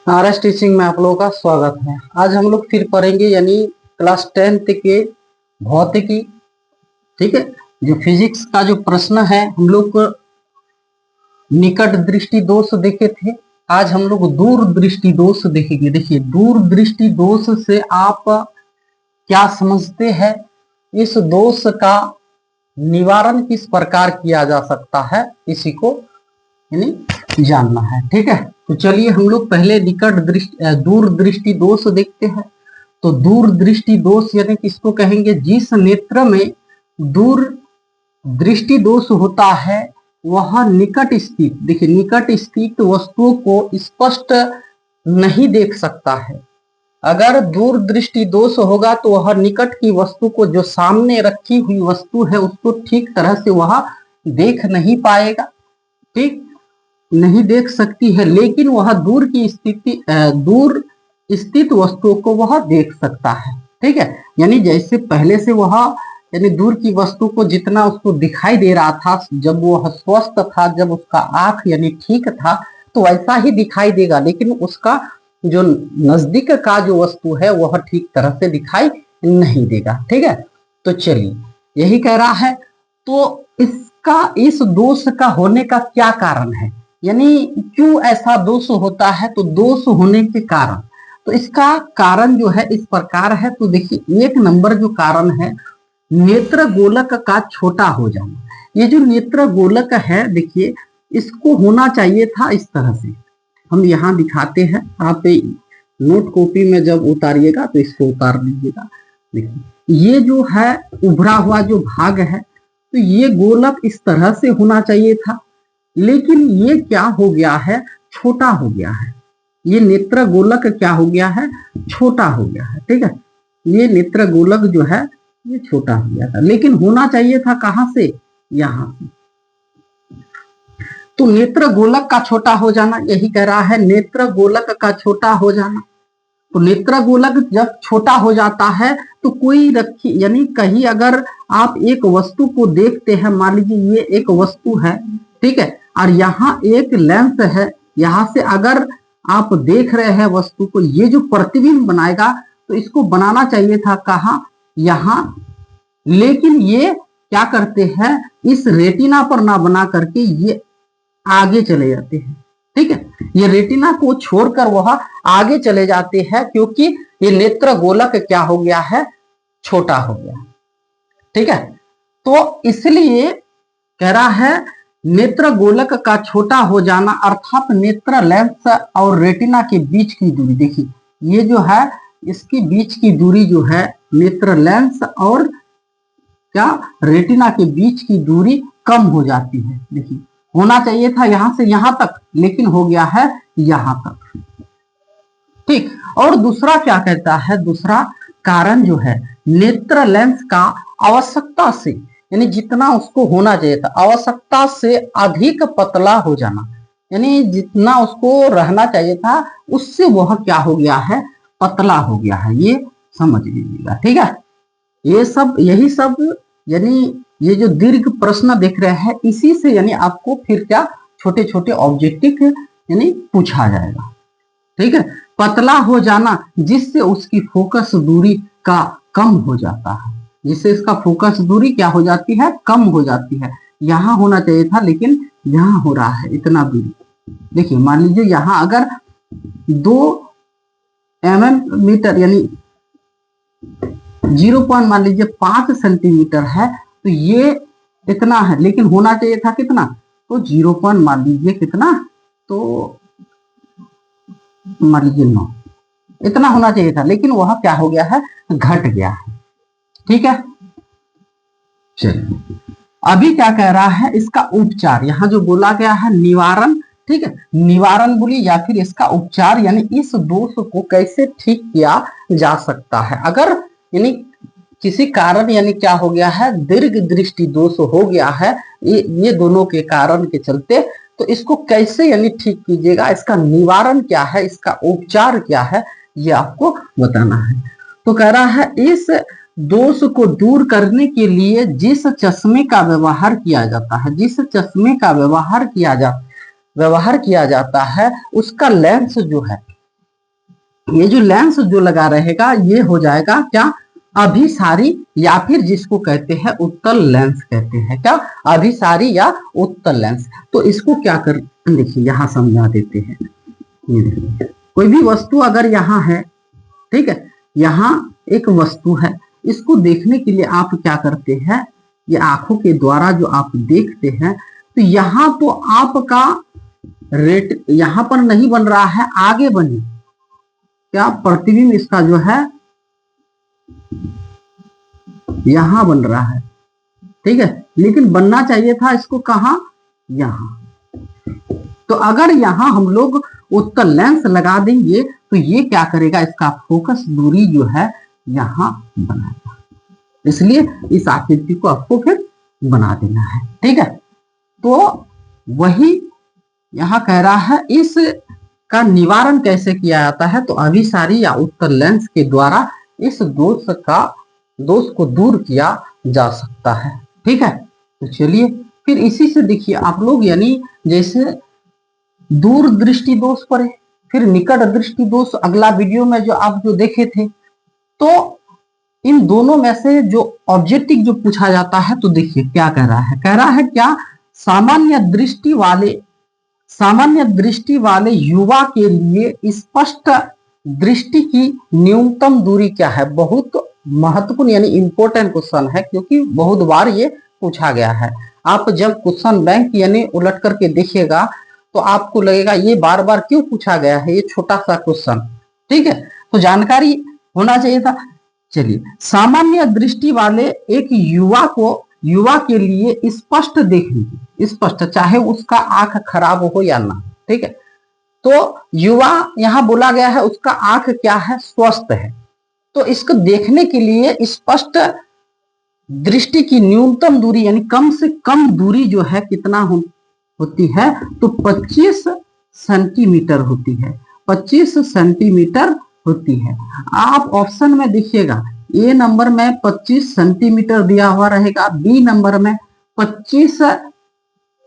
RS teaching में आप लोगों का स्वागत है। आज हम लोग फिर पढ़ेंगे यानी क्लास 10th के भौतिकी। ठीक है, जो फिजिक्स का जो प्रश्न है हम लोग निकट दृष्टि दोष देखे थे। आज हम लोग दूर दृष्टि दोष देखेंगे। देखिए, दूर दृष्टि दोष से आप क्या समझते हैं, इस दोष का निवारण किस प्रकार किया जा सकता है, इसी को यानी जानना है। ठीक है, तो चलिए हम लोग पहले निकट दृष्टि दूर दृष्टि दोष देखते हैं। तो दूर दृष्टि दोष यानी किसको कहेंगे, जिस नेत्र में दूर दृष्टि दोष होता है वह निकट स्थित, देखिए निकट स्थित वस्तुओं को स्पष्ट नहीं देख सकता है। अगर दूर दृष्टि दोष होगा तो वह निकट की वस्तु को, जो सामने रखी हुई वस्तु है, उसको ठीक तरह से वह देख नहीं पाएगा, ठीक नहीं देख सकती है। लेकिन वह दूर की स्थिति दूर स्थित वस्तुओं को वह देख सकता है। ठीक है, यानी जैसे पहले से वह यानी दूर की वस्तु को जितना उसको दिखाई दे रहा था, जब वह स्वस्थ था, जब उसका आंख यानी ठीक था, तो वैसा ही दिखाई देगा। लेकिन उसका जो नजदीक का जो वस्तु है वह ठीक तरह से दिखाई नहीं देगा। ठीक है, तो चलिए यही कह रहा है। तो इस दोष का होने का क्या कारण है, यानी क्यों ऐसा दोष होता है। तो दोष होने के कारण, तो इसका कारण जो है इस प्रकार है। तो देखिए, एक नंबर जो कारण है, नेत्र गोलक का छोटा हो जाना। ये जो नेत्र गोलक है, देखिए इसको होना चाहिए था इस तरह से। हम यहाँ दिखाते हैं, आप नोट कॉपी में जब उतारिएगा तो इसको उतार लीजिएगा। देखिए ये जो है उभरा हुआ जो भाग है, तो ये गोलक इस तरह से होना चाहिए था, लेकिन ये क्या हो गया है, छोटा हो गया है। ये नेत्र गोलक क्या हो गया है, छोटा हो गया है। ठीक है, ये नेत्र गोलक जो है ये छोटा हो गया था, लेकिन होना चाहिए था कहां से, यहां से। तो नेत्र गोलक का छोटा हो जाना, यही कह रहा है, नेत्र गोलक का छोटा हो जाना। तो नेत्र गोलक जब छोटा हो जाता है तो कोई रखी यानी कहीं अगर आप एक वस्तु को देखते हैं, मान लीजिए ये एक वस्तु है, ठीक है, और यहाँ एक लेंस है, यहाँ से अगर आप देख रहे हैं वस्तु को, ये जो प्रतिबिंब बनाएगा, तो इसको बनाना चाहिए था कहाँ, यहाँ। लेकिन ये क्या करते हैं, इस रेटिना पर ना बना करके ये आगे चले जाते हैं। ठीक है, ये रेटिना को छोड़कर वह आगे चले जाते हैं, क्योंकि ये नेत्र गोलक क्या हो गया है, छोटा हो गया। ठीक है, तो इसलिए कह रहा है नेत्र गोलक का छोटा हो जाना, अर्थात नेत्र लेंस और रेटिना के बीच की दूरी। देखिए ये जो है, इसके बीच की दूरी जो है, नेत्र लेंस और क्या रेटिना के बीच की दूरी कम हो जाती है। देखिए होना चाहिए था यहां से यहां तक, लेकिन हो गया है यहां तक। ठीक, और दूसरा क्या कहता है, दूसरा कारण जो है, नेत्र लेंस का आवश्यकता से, यानी जितना उसको होना चाहिए था, आवश्यकता से अधिक पतला हो जाना, यानी जितना उसको रहना चाहिए था उससे वह क्या हो गया है, पतला हो गया है। ये समझ लीजिएगा। ठीक है, ये सब यही सब यानी ये जो दीर्घ प्रश्न देख रहे हैं, इसी से यानी आपको फिर क्या छोटे छोटे ऑब्जेक्टिव यानी पूछा जाएगा। ठीक है, पतला हो जाना जिससे उसकी फोकस दूरी का कम हो जाता है, जिससे इसका फोकस दूरी क्या हो जाती है, कम हो जाती है। यहाँ होना चाहिए था, लेकिन यहाँ हो रहा है इतना दूरी। देखिए मान लीजिए यहाँ अगर 2 mm यानी मान लीजिए 5 सेंटीमीटर है, तो ये इतना है, लेकिन होना चाहिए था कितना, तो 0 मान लीजिए कितना, तो मान लीजिए 9, इतना होना चाहिए था, लेकिन वह क्या हो गया है, घट गया है। ठीक है, चलिए अभी क्या कह रहा है, इसका उपचार, यहाँ जो बोला गया है निवारण। ठीक है, निवारण बोली या फिर इसका उपचार, यानी इस दोष को कैसे ठीक किया जा सकता है। अगर यानी किसी कारण यानी क्या हो गया है, दीर्घ दृष्टि दोष हो गया है, ये दोनों के कारण के चलते, तो इसको कैसे यानी ठीक कीजिएगा, इसका निवारण क्या है, इसका उपचार क्या है, ये आपको बताना है। तो कह रहा है, इस दोष को दूर करने के लिए जिस चश्मे का व्यवहार किया जाता है, जिस चश्मे का व्यवहार किया जाता है, उसका लेंस जो है, ये जो लेंस जो लगा रहेगा ये हो जाएगा क्या, अभिसारी, या फिर जिसको कहते हैं उत्तल लेंस कहते हैं, क्या, अभिसारी या उत्तल लेंस। तो इसको क्या कर, देखिए यहां समझा देते हैं। ये देखिए कोई भी वस्तु अगर यहाँ है, ठीक है, यहाँ एक वस्तु है, इसको देखने के लिए आप क्या करते हैं, ये आंखों के द्वारा जो आप देखते हैं, तो यहाँ तो आपका रेट यहाँ पर नहीं बन रहा है, आगे बने, क्या, प्रतिबिंब इसका जो है यहां बन रहा है, ठीक है, लेकिन बनना चाहिए था इसको कहा, यहां। तो अगर यहां हम लोग उत्तल लेंस लगा देंगे तो ये क्या करेगा, इसका फोकस दूरी जो है यहां बनाएगा, इसलिए इस आकृति को आपको फिर बना देना है, ठीक है। तो वही यहां कह रहा है, इस का निवारण कैसे किया जाता है, तो अभिसारी या उत्तल लेंस के द्वारा इस दोष को दूर किया जा सकता है, ठीक है। तो चलिए फिर इसी से देखिए आप लोग, यानी जैसे दूर दृष्टि दोष पढ़े, फिर निकट दृष्टि दोष अगला वीडियो में जो आप जो देखे थे, तो इन दोनों में से जो ऑब्जेक्टिव जो पूछा जाता है, तो देखिए क्या कह रहा है क्या, सामान्य दृष्टि वाले युवा के लिए स्पष्ट दृष्टि की न्यूनतम दूरी क्या है। बहुत महत्वपूर्ण यानी इंपॉर्टेंट क्वेश्चन है, क्योंकि बहुत बार ये पूछा गया है। आप जब क्वेश्चन बैंक यानी उलट करके देखिएगा तो आपको लगेगा ये बार बार क्यों पूछा गया है, ये छोटा सा क्वेश्चन, ठीक है, तो जानकारी होना चाहिए था। चलिए, सामान्य दृष्टि वाले एक युवा के लिए स्पष्ट देखने, स्पष्ट, चाहे उसका आंख खराब हो या ना, ठीक है, तो युवा यहां बोला गया है, उसका आंख क्या है, स्वस्थ है, तो इसको देखने के लिए स्पष्ट दृष्टि की न्यूनतम दूरी यानी कम से कम दूरी जो है कितना होती है, तो 25 सेंटीमीटर होती है, 25 सेंटीमीटर होती है। आप ऑप्शन में देखिएगा, ए नंबर में 25 सेंटीमीटर दिया हुआ रहेगा, बी नंबर में 25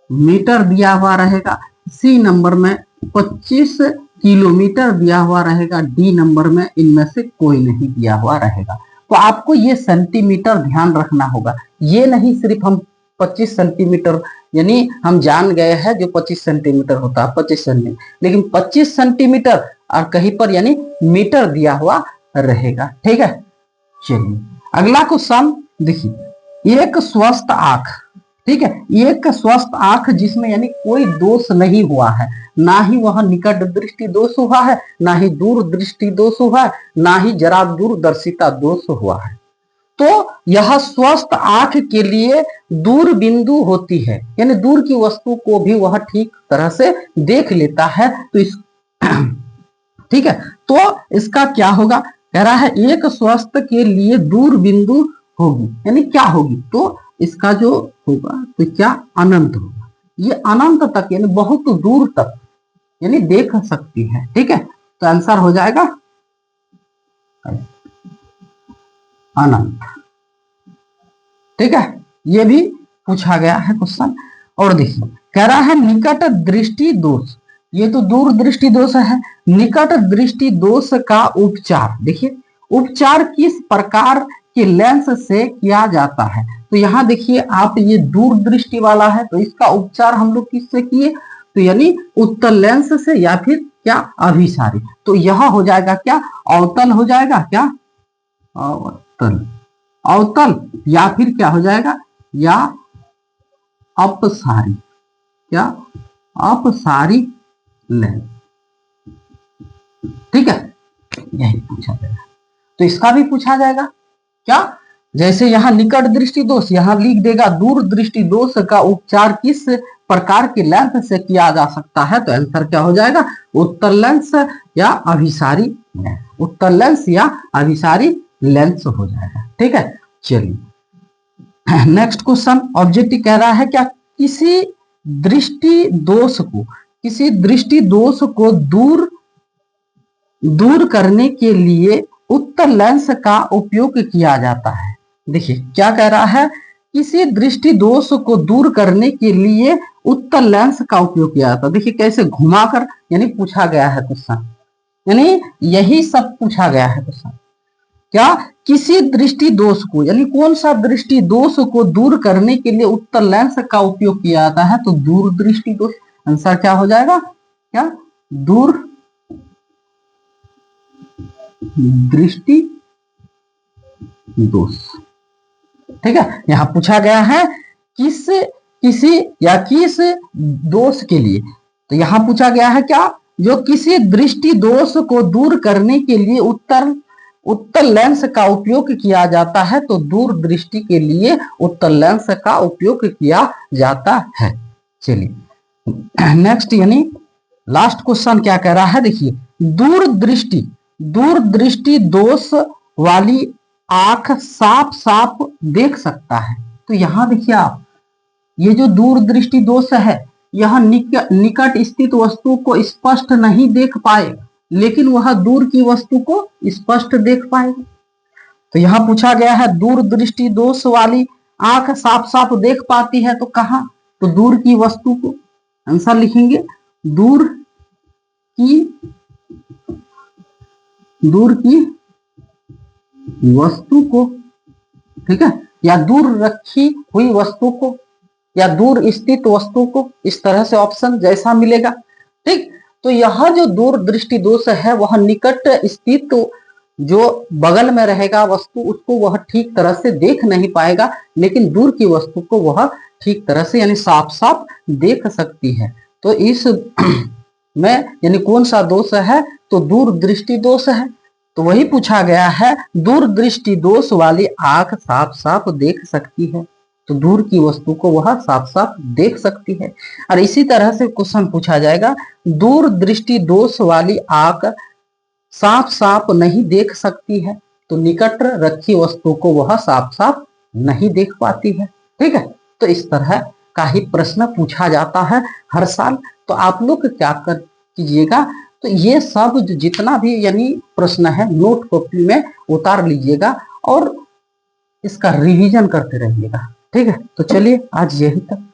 मीटर दिया हुआ रहेगा, सी नंबर में 25 किलोमीटर दिया हुआ रहेगा, डी नंबर में इनमें से कोई नहीं दिया हुआ रहेगा। तो आपको ये सेंटीमीटर ध्यान रखना होगा, ये नहीं सिर्फ हम 25 सेंटीमीटर यानी हम जान गए हैं जो 25 सेंटीमीटर होता है 25 सेंटीमीटर, लेकिन 25 सेंटीमीटर और कहीं पर यानी मीटर दिया हुआ रहेगा, ठीक है। चलिए अगला क्वेश्चन देखिए, एक स्वस्थ आंख, ठीक है, एक स्वस्थ आंख जिसमें यानी कोई दोष नहीं हुआ है, ना ही वह निकट दृष्टि दोष हुआ है, ना ही दूर दृष्टि दोष हुआ है, ना ही जरा दूरदर्शिता दोष हुआ है, तो यह स्वस्थ आंख के लिए दूर बिंदु होती है, यानी दूर की वस्तु को भी वह ठीक तरह से देख लेता है। तो इस ठीक है, तो इसका क्या होगा, कह रहा है एक स्वस्थ के लिए दूर बिंदु होगी, यानी क्या होगी, तो इसका जो होगा तो क्या, अनंत होगा, ये अनंत तक यानी बहुत दूर तक यानी देख सकती है, ठीक है। तो आंसर हो जाएगा अनंत, ठीक है, ये भी पूछा गया है क्वेश्चन। और देखिए कह रहा है निकट दृष्टि दोष, ये तो दूर दृष्टि दोष है, निकट दृष्टि दोष का उपचार, देखिए उपचार किस प्रकार के लेंस से किया जाता है, तो यहाँ देखिए आप ये दूर दृष्टि वाला है, तो इसका उपचार हम लोग किससे किए, तो यानी उत्तल लेंस से या फिर क्या, अभिसारी, तो यह हो जाएगा क्या, अवतल हो जाएगा, क्या, अवतल, अवतल या फिर क्या हो जाएगा, या अपसारी, क्या, अपसारी लेंस, ठीक है, यही पूछा जाएगा। तो इसका भी पूछा जाएगा क्या, जैसे यहाँ निकट दृष्टि दोष, यहाँ लिख देगा दूर दृष्टि दोष का उपचार किस प्रकार के लेंस से किया जा सकता है, तो आंसर क्या हो जाएगा, उत्तल लेंस या अभिसारी लेंस, उत्तल लेंस या अभिसारी लेंस हो जाएगा, ठीक है। चलिए नेक्स्ट क्वेश्चन, ऑब्जेक्टिव कह रहा है क्या, किसी दृष्टि दोष को दूर करने के लिए उत्तल लेंस का उपयोग किया जाता है। देखिए क्या कह रहा है, किसी दृष्टि दोष को दूर करने के लिए उत्तल लेंस का उपयोग किया जाता है। देखिए कैसे घुमाकर यानी पूछा गया है क्वेश्चन, यानी यही सब पूछा गया है क्वेश्चन। क्या किसी दृष्टि दोष को, यानी कौन सा दृष्टि दोष को दूर करने के लिए उत्तल लेंस का उपयोग किया जाता है, तो दूर दृष्टि दोष। आंसर क्या हो जाएगा, क्या दूर दृष्टि दोष। ठीक है, यहां पूछा गया है किसी या किस दोष के लिए, तो यहां पूछा गया है क्या, जो किसी दृष्टि दोष को दूर करने के लिए उत्तल लेंस का उपयोग किया जाता है, तो दूर दृष्टि के लिए उत्तल लेंस का उपयोग किया जाता है। चलिए नेक्स्ट, यानी लास्ट क्वेश्चन क्या कह रहा है, देखिए दूर दृष्टि दोष वाली आंख साफ साफ देख सकता है। तो यहां देखिए आप, ये जो दूर दृष्टि दोष है, यह निकट स्थित वस्तु को स्पष्ट नहीं देख पाएगा, लेकिन वह दूर की वस्तु को स्पष्ट देख पाएगा। तो यहां पूछा गया है दूर दृष्टि दोष वाली आंख साफ साफ देख पाती है, तो कहां, तो दूर की वस्तु को। आंसर लिखेंगे दूर की वस्तु को, ठीक है, या दूर रखी हुई वस्तु को, या दूर स्थित वस्तु को, इस तरह से ऑप्शन जैसा मिलेगा। ठीक, तो यह जो दूर दृष्टि दोष है, वह निकट स्थित जो बगल में रहेगा वस्तु, उसको वह ठीक तरह से देख नहीं पाएगा, लेकिन दूर की वस्तु को वह ठीक तरह से यानी साफ साफ देख सकती है। तो इस में यानी कौन सा दोष है, तो दूर दृष्टि दोष है। तो वही पूछा गया है, दूर दृष्टि दोष वाली आंख साफ साफ देख सकती है, तो दूर की वस्तु को वह साफ साफ देख सकती है। और इसी तरह से क्वेश्चन पूछा जाएगा, दूर दृष्टि दोष वाली आंख साफ साफ नहीं देख सकती है, तो निकट रखी वस्तु को वह साफ साफ नहीं देख पाती है। ठीक है, तो इस तरह का ही प्रश्न पूछा जाता है हर साल। तो आप लोग क्या कर कीजिएगा, तो ये सब जितना भी यानी प्रश्न है नोट कॉपी में उतार लीजिएगा और इसका रिवीजन करते रहिएगा। ठीक है, तो चलिए आज यही तक।